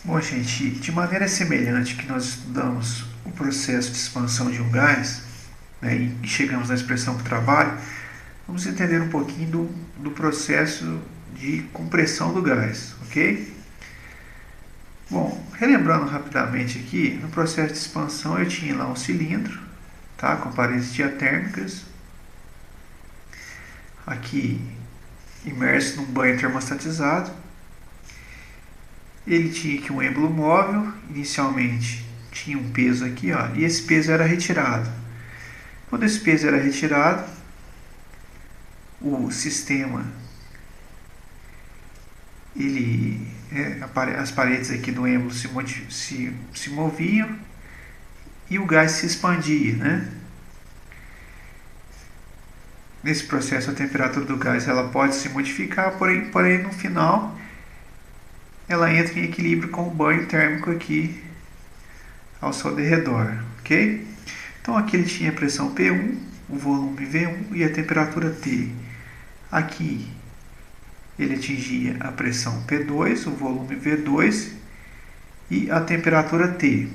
Bom, gente, de maneira semelhante que nós estudamos o processo de expansão de um gás, né, e chegamos na expressão para o trabalho, vamos entender um pouquinho do processo de compressão do gás, ok? Bom, relembrando rapidamente aqui, no processo de expansão eu tinha lá um cilindro, tá, com paredes diatérmicas, aqui imerso num banho termostatizado. Ele tinha aqui um êmbolo móvel, inicialmente tinha um peso aqui, ó, e esse peso era retirado. Quando esse peso era retirado, o sistema, as paredes aqui do êmbolo se moviam e o gás se expandia, né? Nesse processo a temperatura do gás ela pode se modificar, porém no final ela entra em equilíbrio com o banho térmico aqui ao seu derredor, ok? Então aqui ele tinha a pressão P1, o volume V1 e a temperatura T. Aqui ele atingia a pressão P2, o volume V2 e a temperatura T.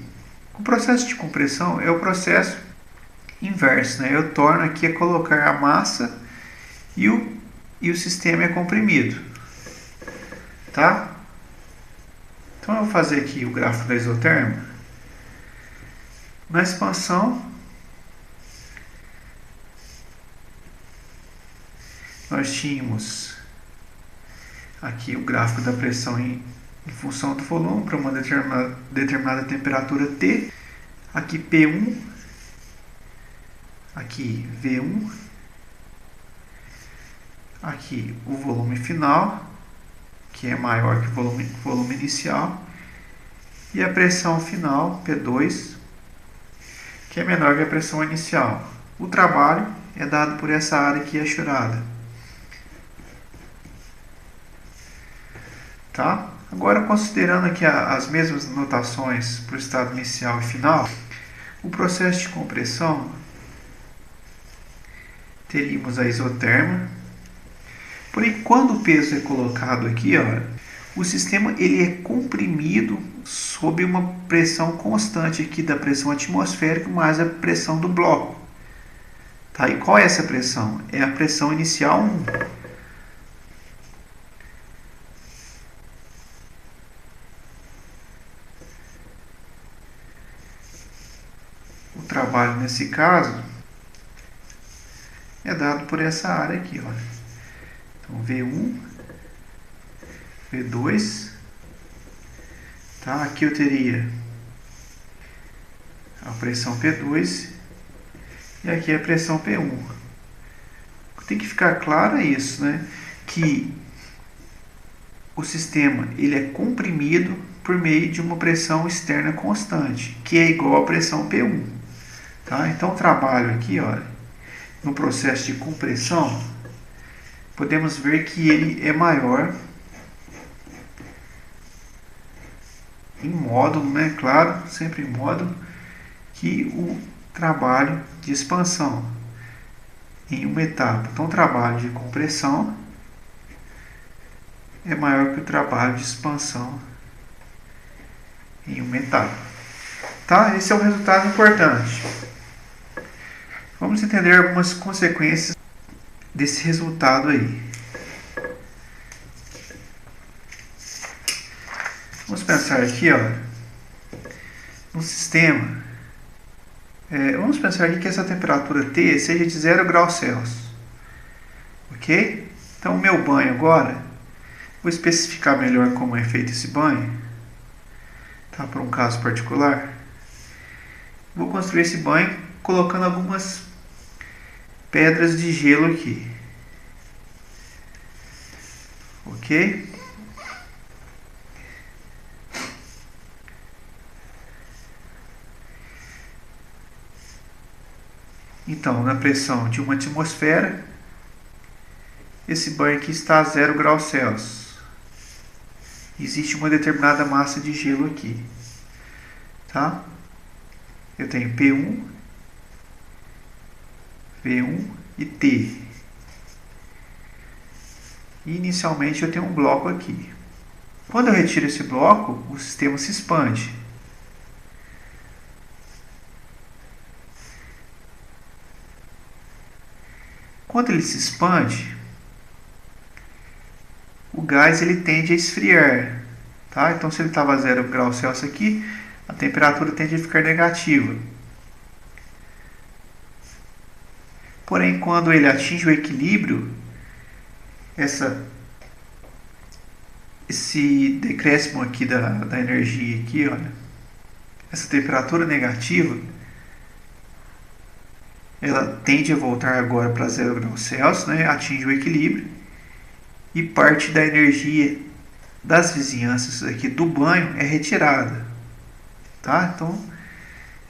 O processo de compressão é o processo inverso, né? Eu torno aqui a colocar a massa e o sistema é comprimido, tá? Então eu vou fazer aqui o gráfico da isoterma. Na expansão, nós tínhamos aqui o gráfico da pressão em função do volume para uma determinada temperatura T. Aqui P1, aqui V1, aqui o volume final, que é maior que o volume inicial, e a pressão final, P2, que é menor que a pressão inicial. O trabalho é dado por essa área aqui achurada. Tá? Agora, considerando aqui as mesmas notações para o estado inicial e final, o processo de compressão, teríamos a isoterma. Porém, quando o peso é colocado aqui, ó, o sistema ele é comprimido sob uma pressão constante aqui da pressão atmosférica mais a pressão do bloco. Tá? E qual é essa pressão? É a pressão inicial 1. O trabalho nesse caso é dado por essa área aqui, ó. Então V1, V2, tá? Aqui eu teria a pressão P2 e aqui a pressão P1. Tem que ficar claro isso, né? Que o sistema ele é comprimido por meio de uma pressão externa constante, que é igual à pressão P1. Tá? Então o trabalho aqui, olha, no processo de compressão, podemos ver que ele é maior em módulo, né? Claro, sempre em módulo, que o trabalho de expansão em uma etapa. Então o trabalho de compressão é maior que o trabalho de expansão em uma etapa. Tá? Esse é um resultado importante. Vamos entender algumas consequências desse resultado aí. Vamos pensar aqui, ó, no sistema. Vamos pensar aqui que essa temperatura T seja de 0 graus Celsius. Ok? Então o meu banho agora, vou especificar melhor como é feito esse banho, tá? Para um caso particular. Vou construir esse banho colocando algumas pedras de gelo aqui. Ok? Então, na pressão de uma atmosfera, esse banho aqui está a 0 graus Celsius. Existe uma determinada massa de gelo aqui. Tá? Eu tenho P1, V1 e T. E inicialmente eu tenho um bloco aqui. Quando eu retiro esse bloco, o sistema se expande. Quando ele se expande, o gás ele tende a esfriar. Tá? Então, se ele estava a 0 graus Celsius aqui, a temperatura tende a ficar negativa. Porém, quando ele atinge o equilíbrio, esse decréscimo aqui da energia, aqui, olha, essa temperatura negativa, ela tende a voltar agora para 0 graus Celsius, né? Atinge o equilíbrio, e parte da energia das vizinhanças aqui do banho é retirada. Tá? Então,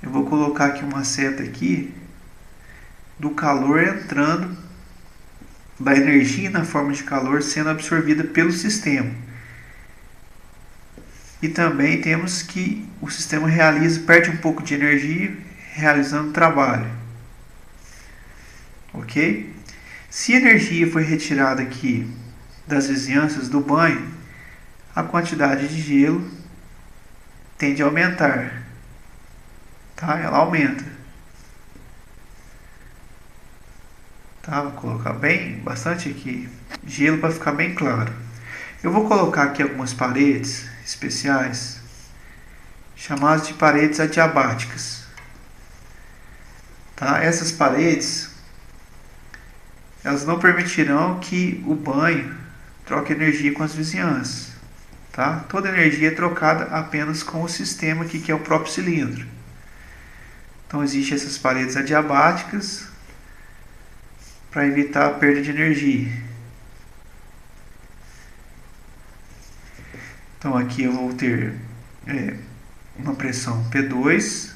eu vou colocar aqui uma seta aqui do calor entrando, da energia na forma de calor sendo absorvida pelo sistema. E também temos que o sistema perde um pouco de energia realizando o trabalho. Ok? Se a energia foi retirada aqui das vizinhanças do banho, a quantidade de gelo tende a aumentar. Tá? Ela aumenta. Tá? Vou colocar bastante aqui gelo para ficar bem claro. Eu vou colocar aqui algumas paredes especiais, chamadas de paredes adiabáticas. Tá? Essas paredes, elas não permitirão que o banho troque energia com as vizinhanças. Tá? Toda energia é trocada apenas com o sistema aqui, que é o próprio cilindro. Então, existem essas paredes adiabáticas para evitar a perda de energia. Então, aqui eu vou ter uma pressão P2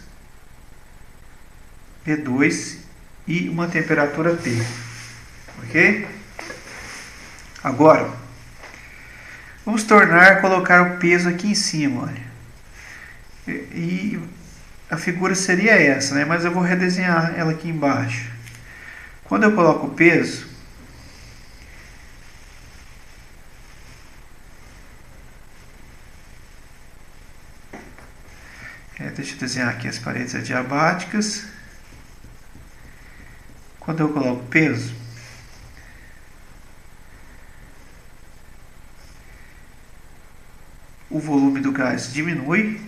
e uma temperatura T. Ok? Agora, vamos colocar o peso aqui em cima. Olha. E a figura seria essa, né? Mas eu vou redesenhar ela aqui embaixo. Quando eu coloco o peso, deixa eu desenhar aqui as paredes adiabáticas. Quando eu coloco o peso, o volume do gás diminui,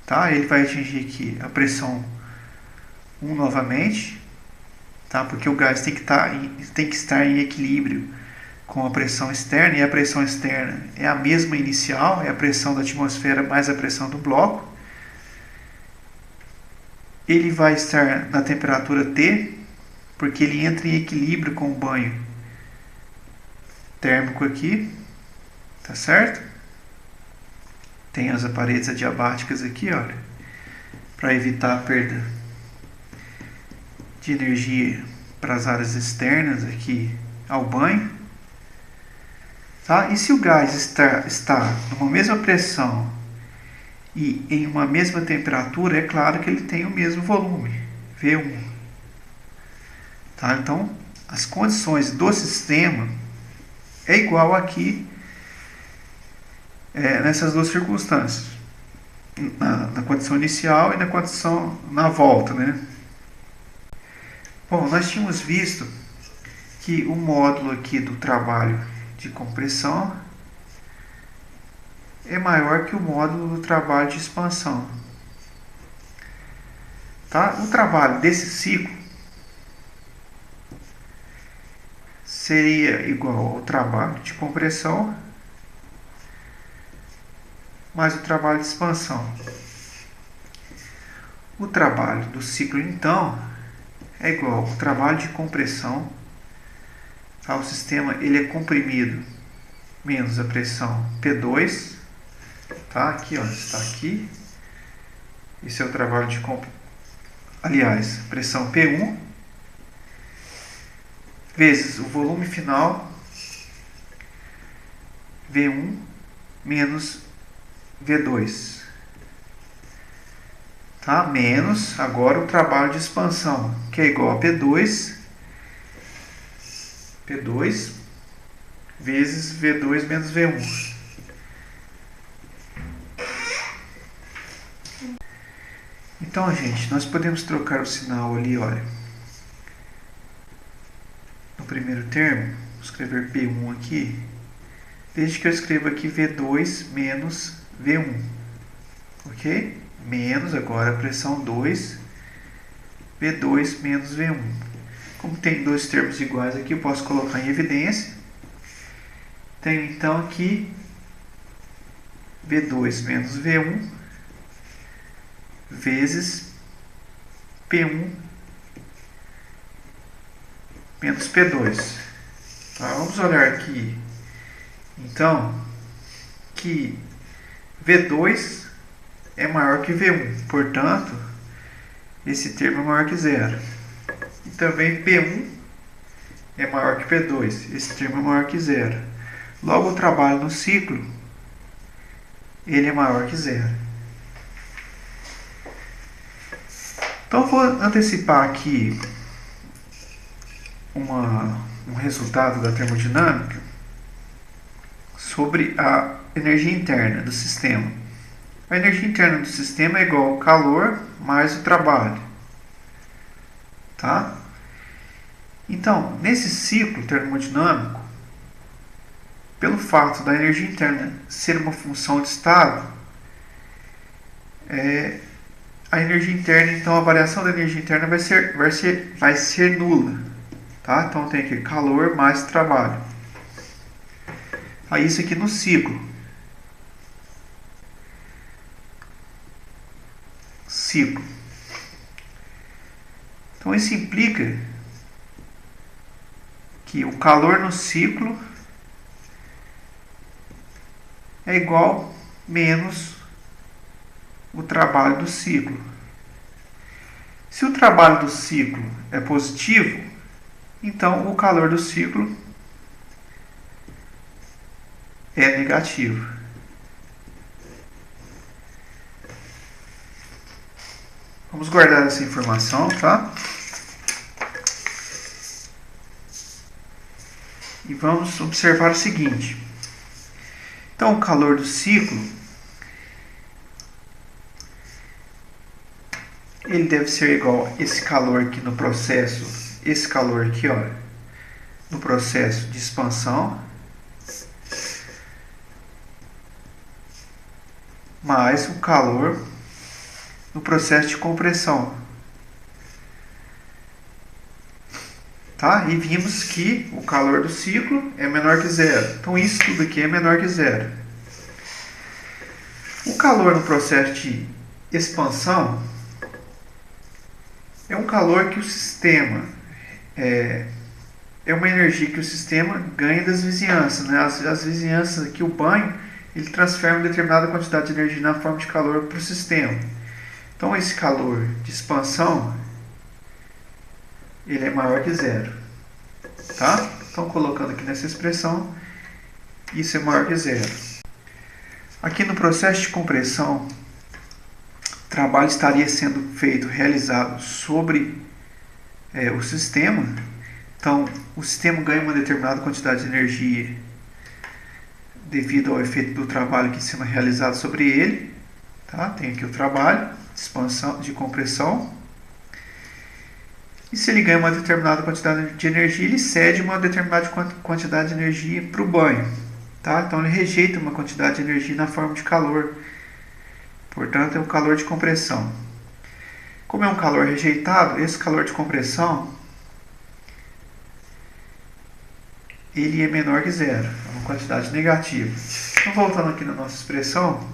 tá? Ele vai atingir aqui a pressão 1 novamente, tá? Porque o gás tem que estar em equilíbrio com a pressão externa, e a pressão externa é a mesma inicial, é a pressão da atmosfera mais a pressão do bloco. Ele vai estar na temperatura T, porque ele entra em equilíbrio com o banho térmico aqui, tá certo? Tem as paredes adiabáticas aqui, olha, para evitar a perda de energia para as áreas externas aqui ao banho. Tá? E se o gás está numa mesma pressão e em uma mesma temperatura, é claro que ele tem o mesmo volume, V1. Tá? Então, as condições do sistema é igual aqui nessas duas circunstâncias, na condição inicial e na condição na volta, né? Bom, nós tínhamos visto que o módulo aqui do trabalho de compressão é maior que o módulo do trabalho de expansão. Tá? O trabalho desse ciclo seria igual ao trabalho de compressão mais o trabalho de expansão. O trabalho do ciclo, então, é igual ao trabalho de compressão. Tá? O sistema ele é comprimido menos a pressão P2. Tá? Aqui, ó, está aqui. Esse é o trabalho de aliás, pressão P1 vezes o volume final V1 menos V2, tá? Menos agora o trabalho de expansão, que é igual a P2 vezes V2 menos V1. Então, gente, nós podemos trocar o sinal ali, olha. No primeiro termo, vou escrever P1 aqui, desde que eu escreva aqui V2 menos V1, ok? Menos agora a pressão 2, V2 menos V1. Como tem dois termos iguais aqui, eu posso colocar em evidência. Tenho então aqui V2 menos V1 vezes P1 menos P2. Tá, vamos olhar aqui, então, que V2 é maior que V1, portanto, esse termo é maior que zero. E também P1 é maior que P2, esse termo é maior que zero. Logo, o trabalho no ciclo, ele é maior que zero. Então, vou antecipar aqui um resultado da termodinâmica sobre a energia interna do sistema. A energia interna do sistema é igual ao calor mais o trabalho. Tá? Então, nesse ciclo termodinâmico, pelo fato da energia interna ser uma função de estado, a energia interna, então a variação da energia interna vai ser nula. Tá? Então tem aqui calor mais trabalho. Aí isso aqui no ciclo. Ciclo. Então isso implica que o calor no ciclo é igual menos o trabalho do ciclo. Se o trabalho do ciclo é positivo, então o calor do ciclo é negativo. Vamos guardar essa informação, tá? E vamos observar o seguinte. Então, o calor do ciclo, ele deve ser igual a esse calor aqui no processo, esse calor aqui, olha, no processo de expansão, mais o calor no processo de compressão. Tá? E vimos que o calor do ciclo é menor que zero. Então isso tudo aqui é menor que zero. O calor no processo de expansão é um calor que o sistema é uma energia que o sistema ganha das vizinhanças, né? As vizinhanças aqui, o banho, ele transfere uma determinada quantidade de energia na forma de calor para o sistema. Então esse calor de expansão, ele é maior que zero. Tá? Então colocando aqui nessa expressão, isso é maior que zero. Aqui no processo de compressão, o trabalho estaria sendo realizado sobre o sistema. Então, o sistema ganha uma determinada quantidade de energia devido ao efeito do trabalho que está sendo realizado sobre ele. Tá? Tem aqui o trabalho de expansão, de compressão. E se ele ganha uma determinada quantidade de energia, ele cede uma determinada quantidade de energia para o banho. Tá? Então, ele rejeita uma quantidade de energia na forma de calor. Portanto, é um calor de compressão. Como é um calor rejeitado, esse calor de compressão ele é menor que zero, é uma quantidade negativa. Então, voltando aqui na nossa expressão,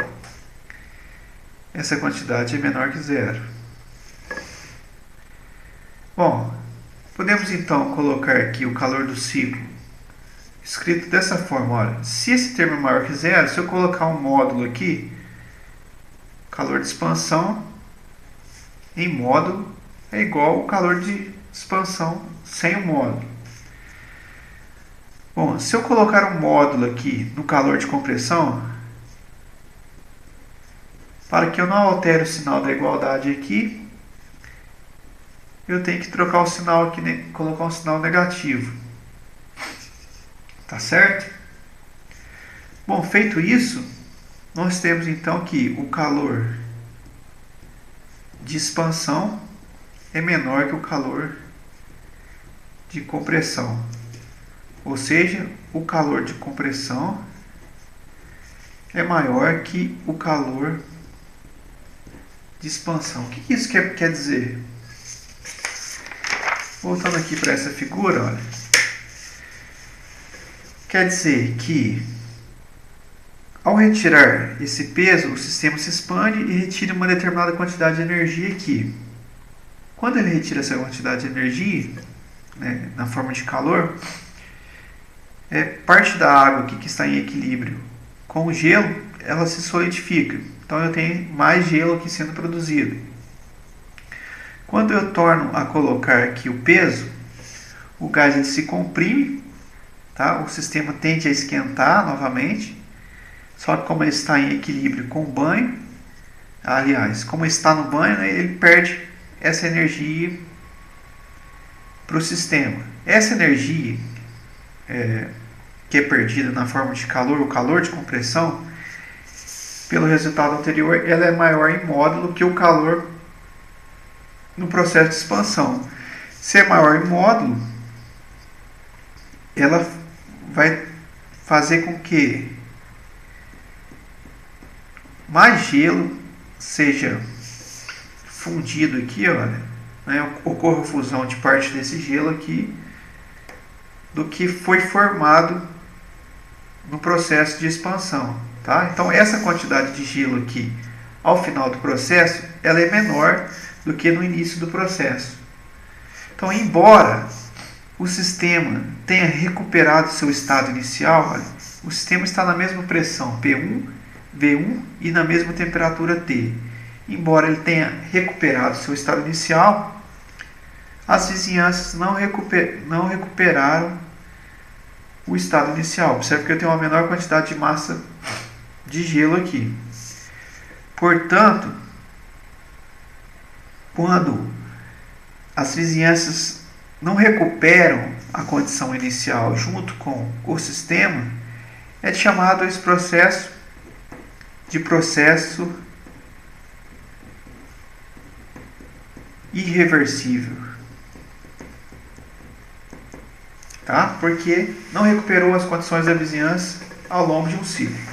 essa quantidade é menor que zero. Bom, podemos então colocar aqui o calor do ciclo escrito dessa forma. Olha, se esse termo é maior que zero, se eu colocar um módulo aqui, calor de expansão em módulo é igual ao calor de expansão sem o módulo. Bom, se eu colocar um módulo aqui no calor de compressão, para que eu não altere o sinal da igualdade aqui, eu tenho que trocar o sinal aqui, colocar um sinal negativo. Tá certo? Bom, feito isso, nós temos então que o calor de expansão é menor que o calor de compressão. Ou seja, o calor de compressão é maior que o calor de expansão. O que isso quer dizer? Voltando aqui para essa figura, olha. Quer dizer que ao retirar esse peso, o sistema se expande e retira uma determinada quantidade de energia aqui. Quando ele retira essa quantidade de energia, né, na forma de calor, parte da água aqui que está em equilíbrio com o gelo, ela se solidifica. Então eu tenho mais gelo aqui sendo produzido. Quando eu torno a colocar aqui o peso, o gás ele se comprime, tá? O sistema tende a esquentar novamente. Só que como ele está em equilíbrio com o banho, aliás, como está no banho, né, ele perde essa energia para o sistema. Essa energia que é perdida na forma de calor, o calor de compressão, pelo resultado anterior, ela é maior em módulo que o calor no processo de expansão. Se é maior em módulo, ela vai fazer com que mais gelo seja fundido aqui, olha, né, ocorra fusão de parte desse gelo aqui do que foi formado no processo de expansão, tá? Então essa quantidade de gelo aqui ao final do processo, ela é menor do que no início do processo. Então, embora o sistema tenha recuperado seu estado inicial, olha, o sistema está na mesma pressão P1, V1 e na mesma temperatura T. Embora ele tenha recuperado seu estado inicial, as vizinhanças não recuperaram o estado inicial. Observe que eu tenho uma menor quantidade de massa de gelo aqui. Portanto, quando as vizinhanças não recuperam a condição inicial junto com o sistema, é chamado esse processo de processo irreversível, tá? Porque não recuperou as condições da vizinhança ao longo de um ciclo.